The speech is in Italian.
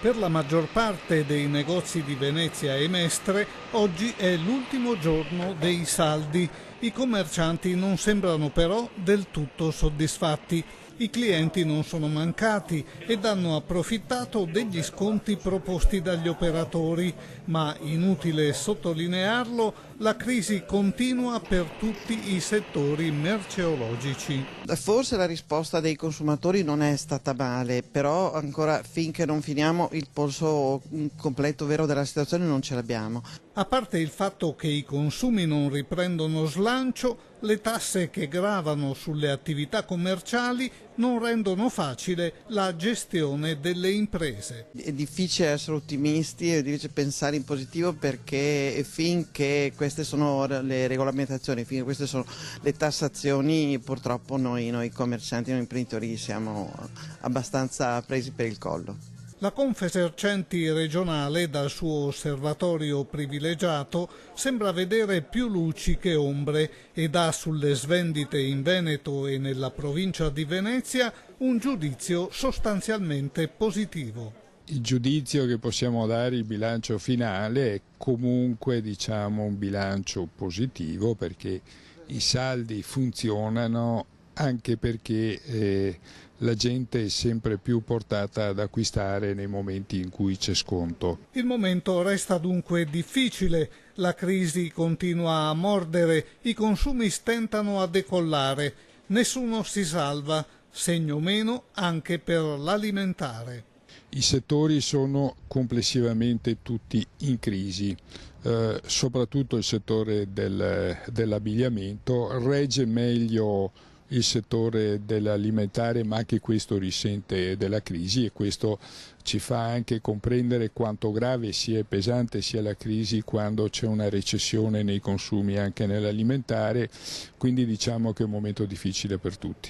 Per la maggior parte dei negozi di Venezia e Mestre oggi è l'ultimo giorno dei saldi. I commercianti non sembrano però del tutto soddisfatti. I clienti non sono mancati ed hanno approfittato degli sconti proposti dagli operatori, ma inutile sottolinearlo, la crisi continua per tutti i settori merceologici. Forse la risposta dei consumatori non è stata male, però ancora finché non finiamo il polso completo vero della situazione non ce l'abbiamo. A parte il fatto che i consumi non riprendono slancio, le tasse che gravano sulle attività commerciali non rendono facile la gestione delle imprese. È difficile essere ottimisti, è difficile pensare in positivo perché finché queste sono le regolamentazioni, finché queste sono le tassazioni, purtroppo noi commercianti, noi imprenditori siamo abbastanza presi per il collo. La Confesercenti regionale, dal suo osservatorio privilegiato, sembra vedere più luci che ombre e dà sulle svendite in Veneto e nella provincia di Venezia un giudizio sostanzialmente positivo. Il giudizio che possiamo dare, il bilancio finale, è comunque un bilancio positivo perché i saldi funzionano, anche perché la gente è sempre più portata ad acquistare nei momenti in cui c'è sconto. Il momento resta dunque difficile, la crisi continua a mordere, i consumi stentano a decollare, nessuno si salva, segno meno anche per l'alimentare. I settori sono complessivamente tutti in crisi, soprattutto il settore dell'abbigliamento, regge meglio il settore dell'alimentare, ma anche questo risente della crisi e questo ci fa anche comprendere quanto grave sia e pesante sia la crisi quando c'è una recessione nei consumi anche nell'alimentare, quindi diciamo che è un momento difficile per tutti.